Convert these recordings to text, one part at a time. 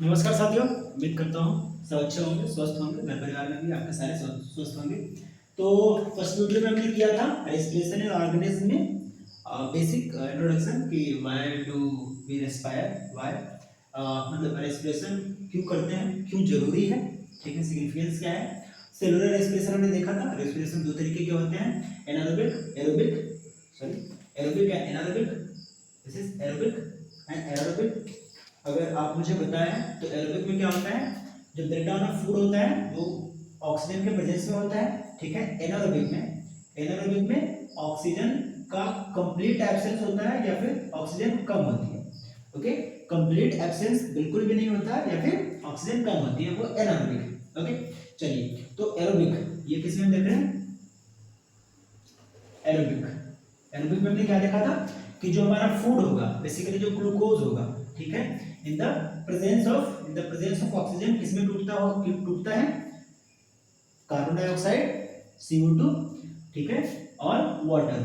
नमस्कार साथियों, उम्मीद करता हूँ सब अच्छे होंगे, स्वस्थ होंगे, घर परिवार में भी आपके सारे स्वस्थ होंगे। तो फर्स्ट वीडियो में हमने किया था रेस्पिरेशन इन ऑर्गेनिज्म में बेसिक इंट्रोडक्शन कि why do we respire, why मतलब रेस्पिरेशन क्यों करते हैं, क्यों जरूरी है, ठीक है, सिग्निफिकेंस क्या है। सेलुलर रेस्पिरेशन हमने देखा था। रेस्पिरेशन दो तरीके के होते हैं, anaerobic aerobic, sorry aerobic and anaerobic. This is aerobic and anaerobic. अगर आप मुझे बताएं तो एरोबिक में क्या होता है, जो ब्रेक डाउन ऑफ फूड होता है वो ऑक्सीजन के प्रेजेंस में होता है, ठीक है। एनारोबिक में ऑक्सीजन का कंप्लीट एब्सेंस होता है या फिर ऑक्सीजन कम होती है। ओके, कंप्लीट एब्सेंस बिल्कुल भी नहीं होता या फिर ऑक्सीजन कम होती है, वो एनारोबिक है। ओके, चलिए तो एरोबिक ये किस में देख रहे हैं, एरोबिक। एरोबिक में हमने क्या देखा था कि जो हमारा फूड होगा, बेसिकली जो ग्लूकोज होगा, ठीक है, in the presence of oxygen किसमें टूटता है, कार्बन डाइऑक्साइड CO2, ठीक है, और वाटर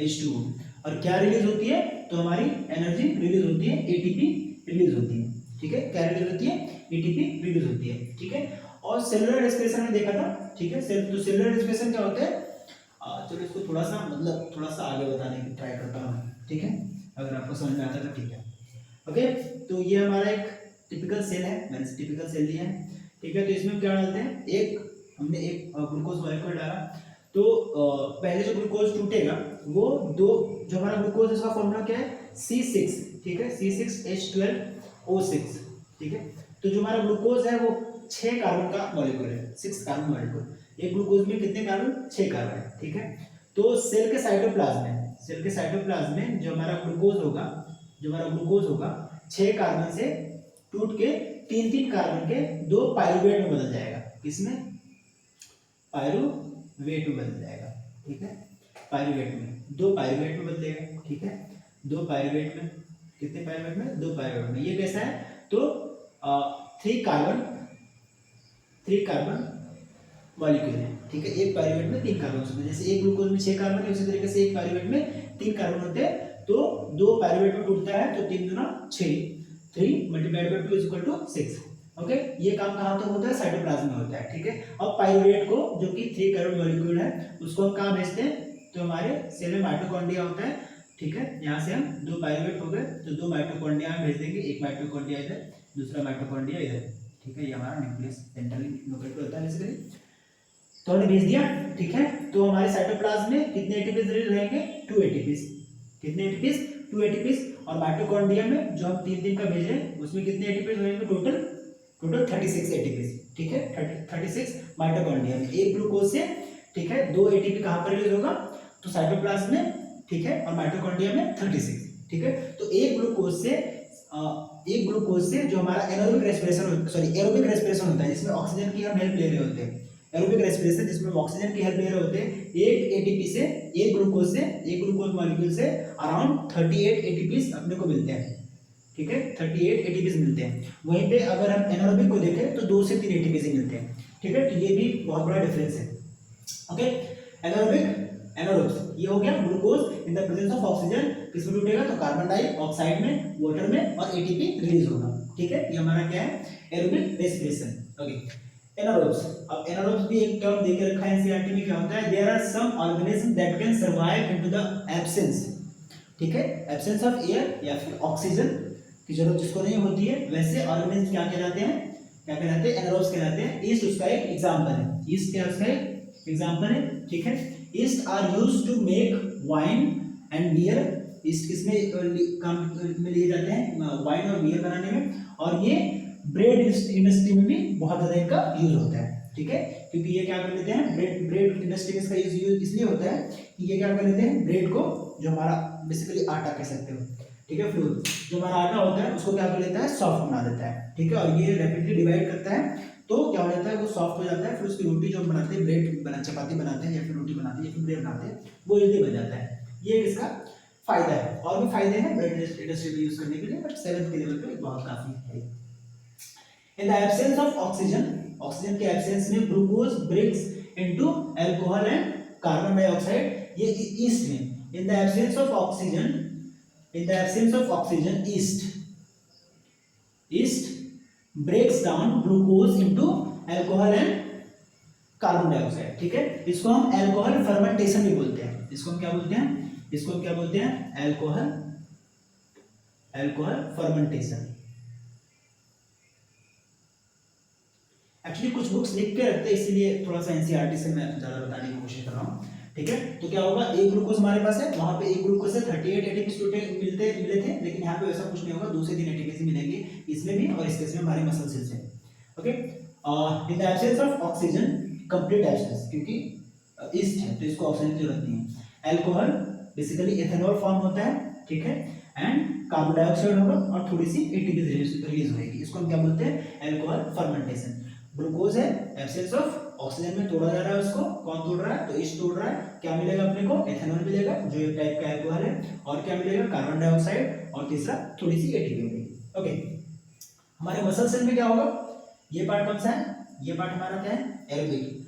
H2O। और क्या रिलीज होती है, तो हमारी एनर्जी रिलीज होती है, एटीपी रिलीज होती है, ठीक है। क्या रिलीज होती है, एटीपी रिलीज होती है, ठीक है। और सेलुलर रेस्पिरेशन में देखा था, ठीक है। तो सेलुलर रेस्पिरेशन क्या होता है, चलो इसको थोड़ा सा आगे बताने की ट्राई करता हूँ, ठीक है, अगर आपको समझ में आता है तो ठीक है। ओके, तो ये हमारा एक टिपिकल सेल है, मैंने टिपिकल सेल लिया है, ठीक है। तो इसमें क्या डालते हैं, हमने एक ग्लूकोज मॉलिक्यूल डाला, तो पहले जो ग्लूकोज टूटेगा वो दो, जो हमारा ग्लूकोज इसका फॉर्मूला क्या है, C6, ठीक है, C6H12O6, ठीक है। तो जो हमारा ग्लूकोज है वो 6 कार्बन का मॉलिक्यूल है, 6 कार्बन मॉलिक्यूल। एक ग्लूकोज में कितने कार्बन, 6 कार्बन है, ठीक है। तो सेल के साइटोप्लाज्म में जो हमारा ग्लूकोज होगा 6 कार्बन से टूट के तीन तीन कार्बन के दो पाइरुवेट में बदल जाएगा, किसमें, पाइरुवेट में बदल जाएगा, ठीक है। पाइरुवेट में, दो पाइरुवेट में बदलेगा, ठीक है। दो पाइरुवेट में, कितने पाइरुवेट में, दो पाइरुवेट में। ये कैसा है, तो 3 कार्बन मॉलिक्यूल है, ठीक है। एक पाइरुवेट में 3 कार्बन होते हैं, जैसे एक ग्लूकोज में 6 कार्बन है, उसी तरीके से एक पाइरुवेट में 3 कार्बन होते हैं। तो दो पाइरुवेट में टूटता है तो 3 दूना 6, 3 multiplied by 2 is equal to 6। Okay, ये काम कहाँ तक होता है, साइटोप्लाज्म में होता है, ठीक है। अब पाइरुवेट को, जो कि 3 कार्बन मॉलिक्यूल है, उसको हम कहाँ भेजते हैं, तो हमारे सेल में माइटोकॉन्ड्रिया होता है, ठीक है। यहाँ से हम दो पाइरुवेट हो गए तो दो माइटोकॉन्ड्रिया में भेज देंगे, एक माइटोकॉन्ड्रिया इधर, दूसरा माइटोकॉन्ड्रिया इधर, ठीक है। ये हमारा न्यूक्लियस सेंट्रली लोकेटेड होता है बेसिकली। तो हमने भेज दिया, ठीक है। तो हमारे साइटोप्लाज्म में कितने एटीपीज रहेंगे, 2 एटीपीज। कितने एटीपीज, 2 एटीपीज। और माइटोकॉन्ड्रिया में जो हम तीन तीन का भेज रहे हैं उसमें कितने एटीपीज रहेंगे, टोटल 36 एटीपीज, ठीक है। 36 माइटोकॉन्ड्रिया में एक ग्लूकोज से, ठीक है। 2 एटीपी कहाँ पर रिलीज होगा, तो साइटोप्लाज्म में, ठीक है, और माइटोकॉन्ड्रिया में 36, ठीक है। तो एक ग्लूकोज से जो हमारा एरोबिक रेस्पिरेशन होता है, जिसमें ऑक्सीजन की हम हेल्प ले रहे होते हैं, एरोबिक रेस्पिरेशन जिसमें ऑक्सीजन की हेल्प ले रहे होते हैं, एक एटीपी से, एक ग्लूकोज मॉलिक्यूल से अराउंड 38 एटीपीज अपने को मिलते हैं, ठीक है। 38 एटीपीज मिलते हैं। वहीं पे अगर हम एनारोबिक को देखें तो 2 से 3 एटीपीज ही मिलते हैं, ठीक है। तो ये भी बहुत बड़ा डिफरेंस है। ओके, एनारोबिक, एनारोब्स, ये हो गया glucose in the presence of oxygen किसमें टूटेगा, तो कार्बन डाइऑक्साइड में, वाटर में, और एटीपी रिलीज होगा, ठीक है। ये हमारा क्या है, एरोबिक रेस्पिरेशन। Okay, anaerobes. अब एनारोब्स भी एक टर्म देके रखा है एनसीईआरटी में, क्या होता है, there are some organism that can survive into the absence, ठीक है, एब्सेंस ऑफ एयर या फिर ऑक्सीजन की जरूरत जिसको नहीं होती है, वैसे ऑर्गेनिज्म क्या कहलाते हैं, एनारोब्स कहलाते हैं। ईस्ट उसका एक एग्जांपल है, ईस्ट क्या उसका एक एग्जांपल है, ठीक है। Yeast are used to make wine and beer. Yeast किसमें काम में लिए जाते हैं, वाइन और बियर बनाने में। और ये ब्रेड इंडस्ट्री में भी बहुत ज्यादा इनका यूज होता है, ठीक है। क्योंकि ये क्या कर लेते हैं, ब्रेड इंडस्ट्री में इसका यूज इसलिए होता है कि ये क्या कर लेते हैं, ब्रेड को, जो हमारा बेसिकली आटा कह सकते हो, ठीक है, फ्लोर, जो हमारा आटा होता है उसको क्या कर लेता है, सॉफ्ट बना देता है, ठीक है। और ये रैपिडली डिवाइड करता है, तो क्या हो जाता है, वो सॉफ्ट हो जाता है। फिर उसकी रोटी जो हम बनाते हैं, चपाती बनाते हैं या फिर रोटी बनाते हैं या फिर ब्रेड बनाते हैं, वो जल्दी बन जाता है। ये इसका फायदा है। और भी फायदे हैं ब्रेड इंडस्ट्री में यूज करने के लिए, बट 7th के लेवल पे बहुत काफी है। In the absence of oxygen, oxygen के एब्सेंस में glucose breaks into alcohol and carbon dioxide. ये ईस्ट में, in the absence of oxygen, yeast breaks down glucose into alcohol and carbon dioxide, ठीक है। इसको हम अल्कोहल फर्मेंटेशन भी बोलते हैं। इसको हम क्या बोलते हैं? इसको हम क्या बोलते हैं? Alcohol fermentation. एक्चुअली कुछ बुक्स लिख के रखते हैं, इसीलिए थोड़ा सा एनसीईआरटी से मैं ज्यादा बताने की कोशिश कर रहा हूँ, ठीक है। तो क्या होगा, एक ग्लूकोज हमारे पास है, वहां पे एक ग्लूकोज से 38 एटीपीज मिले थे, लेकिन यहाँ पे वैसा कुछ नहीं होगा, 2 से 3 एटीपीज मिलेंगे इसमें भी और इसके में हमारे मसल सेल्स है, okay. In the absence of oxygen, complete absence, क्योंकि ईस्ट है तो इसको ऑक्सीजन की जरूरत नहीं है। अल्कोहल बेसिकली एथेनॉल फॉर्म होता है, ठीक है, एंड कार्बन डाइऑक्साइड होगा और थोड़ी सी एटीपी रिलीज होगी। इसको हम क्या बोलते हैं? Alcohol fermentation. ग्लूकोज है, एब्सेंस ऑफ ऑक्सीजन में तोड़ा जा रहा है उसको, कौन तोड़ रहा है? तो ईस्ट तोड़ रहा है। क्या मिलेगा अपने को? एथेनॉल मिलेगा, जो एक टाइप का अल्कोहल है, और क्या मिलेगा? कार्बन डाइऑक्साइड, और तीसरा थोड़ी सी एटीपी मिलेगी, ओके। हमारे मसल सेल में क्या होगा? ये पार्ट कौन सा है? ये पार्ट हमारा क्या है? एरोबिक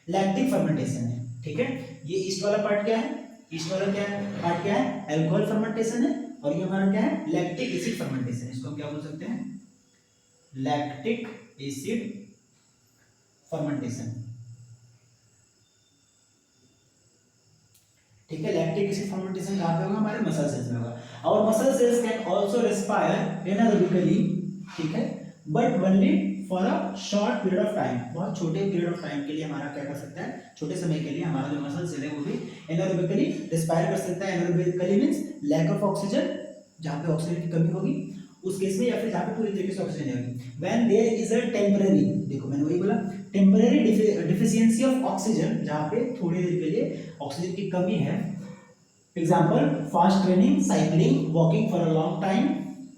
लैक्टिक फर्मेंटेशन है, ठीक है। ये ईस्ट वाला पार्ट क्या है? ईस्ट वाला क्या है? पार्ट क्या है? अल्कोहल फर्मेंटेशन है, और ये हमारा क्या है? Lactic acid fermentation. इसको हम क्या बोल सकते हैं? लैक्टिक एसिड फर्मेंटेशन, ठीक है। लैक्टिक एसिड फर्मेंटेशन कहां पे होगा? हमारे मसल सेल्स में होगा। और muscle cells can also respire anaerobically, ठीक है, but only for a short period of time. बहुत छोटे पीरियड ऑफ टाइम के लिए हमारा क्या कर सकता है? छोटे समय के लिए हमारा जो मसल सेल है वो भी एनारोबिकली रेस्पायर कर सकता है। Anaerobically means lack of oxygen, जहां पे ऑक्सीजन की कमी होगी उस केस में, या फिर जहां पे पूरी तरीके से ऑक्सीजन नहीं होगी। When there is a temporary, देखो मैंने वही बोला, टेम्पररी डिफिशियंसी ऑफ ऑक्सीजन, जहां पे थोड़ी देर के लिए ऑक्सीजन की कमी है। Example, fast training, cycling, walking for a long time,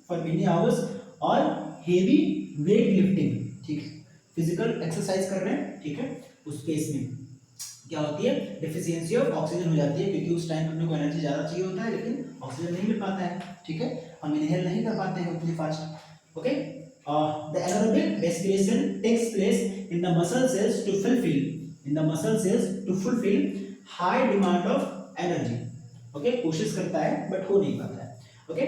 for many hours, और हेवी वेट लिफ्टिंग, ठीक है, फिजिकल एक्सरसाइज कर रहे हैं, ठीक है, उस केस में क्या होती है? डिफिशियंसी ऑफ ऑक्सीजन हो जाती है, क्योंकि उस टाइम अपने को एनर्जी ज्यादा चाहिए होता है, लेकिन ऑक्सीजन नहीं मिल पाता है, ठीक है, हम इनहेल नहीं कर पाते हैं उतनी fast, okay. The anaerobic respiration takes place in the muscle cells to fulfil high demand of energy, okay. कोशिश करता है बट हो नहीं पाता है, okay.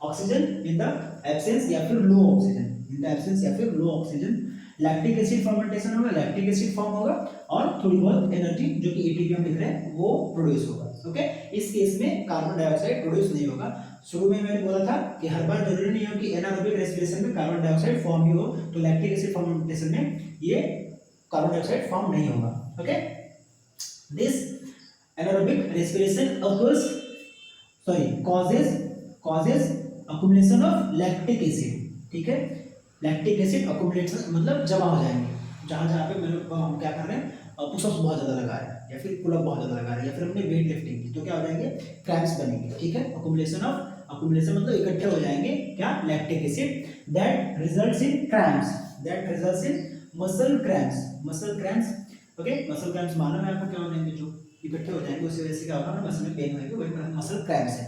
Oxygen in the absence या फिर low oxygen, in the absence या फिर low oxygen, lactic acid fermentation होगा, लैक्टिक एसिड फॉर्म होगा, और थोड़ी बहुत एनर्जी जो कि एटीपी हम लिख रहे हैं वो प्रोड्यूस होगा, ओके। इस केस में कार्बन डाइऑक्साइड प्रोड्यूस नहीं होगा। शुरू में मैंने बोला था कि हर बार जरूरी नहीं हो कि एनारोबिक रेस्पिरेशन में कार्बन डाइऑक्साइड फॉर्म ही हो, तो लैक्टिक एसिड फर्मेंटेशन में ये कार्बन डाइऑक्साइड फॉर्म नहीं होगा, okay. This anaerobic respiration causes accumulation of lactic acid, ठीक है। लैक्टिक एसिड अकुमुलेशन मतलब जमा हो जाएंगे, जहां जहां पे हम क्या कर रहे हैं? पुशअप्स बहुत ज्यादा लगा रहे हैं, या फिर पुलअप बहुत ज्यादा लगा रहे हैं, या फिर हमने वेट लिफ्टिंग की, तो क्या हो जाएंगे? क्रैम्प्स बनेंगे, ठीक है। अकुमुलेशन मतलब इकट्ठे हो जाएंगे क्या? Lactic acid, that results in muscle cramps, okay. Muscle cramps मालूम है आपको क्या हो जाएंगे? जो इकट्ठे हो जाएंगे उसकी वजह से क्या होगा? हमें मसल में पेन होगी, वही मसल क्रैम्प्स है,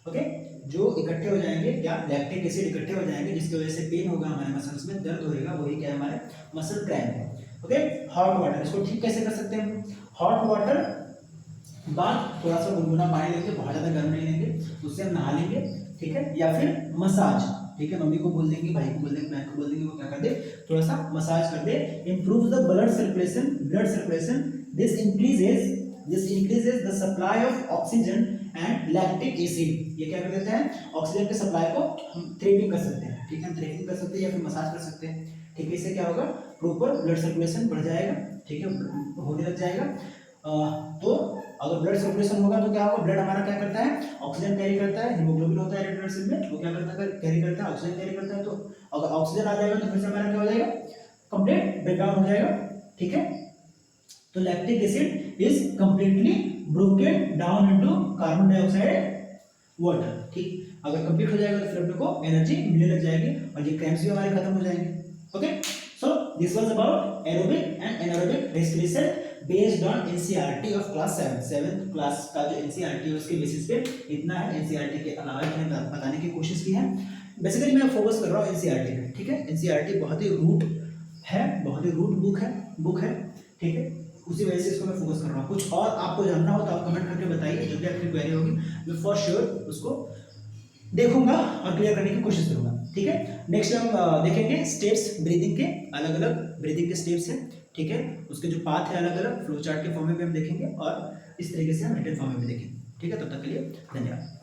ओके। जो इकट्ठे हो जाएंगे क्या? लैक्टिक एसिड इकट्ठे हो जाएंगे, जिसकी वजह से पेन होगा, हमारे मसल्स में दर्द होगा, वही क्या है? हमारे मसल क्रैम्प है, ओके। हॉट वाटर, इसको ठीक कैसे कर सकते हैं? हॉट वाटर बाद थोड़ा सा गुनगुना पानी लेंगे, बहुत ज्यादा गर्म नहीं लेंगे, उससे हम नहा लेंगे, ठीक है, या फिर मसाज, ठीक है, मम्मी को बोल देंगे, भाई को बोल देंगे, बहन को बोल देंगे, वो क्या कर दे? थोड़ा सा मसाज कर दे। Improve the blood circulation, this increases the supply of oxygen and lactic acid. ये क्या कर देता है? ऑक्सीजन के सप्लाई को हम थ्रेपिंग कर सकते हैं, ठीक है, हम थ्रेपिंग कर सकते हैं या फिर मसाज कर सकते हैं, ठीक है। इससे क्या होगा? प्रॉपर ब्लड सर्कुलेशन बढ़ जाएगा, ठीक है, होने लग जाएगा। तो अगर ब्लड सर्कुलेशन होगा तो क्या होगा? ब्लड हमारा क्या करता है? ऑक्सीजन कैरी करता है, हीमोग्लोबिन होता है रेड ब्लड सेल में, वो क्या करता है? कैरी करता है, ऑक्सीजन कैरी करता है। तो अगर ऑक्सीजन आ जाएगा तो फिर से हमारा क्या हो जाएगा? कंप्लीट ब्रेकडाउन हो जाएगा, ठीक है। तो lactic acid is completely broken down into carbon dioxide water, ठीक। अगर कंप्लीट हो जाएगा तो फिर अपने को एनर्जी मिलने लग जाएगी और ये क्रैम्प्स भी हमारे खत्म हो जाएंगे, okay. So this was about aerobic and anaerobic respiration based on NCERT of class 7th class का जो एनसीईआरटी है उसके बेसिस पे इतना है। एनसीईआरटी के अलावा मैंने बताने की कोशिश की है। बेसिकली मैं फोकस कर रहा हूँ एनसीईआरटी पे, ठीक है। एनसीईआरटी बहुत ही रूट बुक है, ठीक है, उसी वजह से इसको मैं फोकस कर रहा हूँ। कुछ और आपको जानना हो तो आप कमेंट करके बताइए, जो भी आपकी क्वेरी होगी मैं फॉर श्योर उसको देखूंगा और क्लियर करने की कोशिश करूंगा। ठीक है, नेक्स्ट हम देखेंगे स्टेप्स ब्रीदिंग के, अलग अलग ब्रीदिंग के स्टेप्स हैं। ठीक है, उसके जो पाथ है अलग अलग फ्लो चार्ट के फॉर्म में भी हम देखेंगे और इस तरीके से हम रिटन फॉर्म में भी देखेंगे। ठीक है, तब तक के लिए धन्यवाद।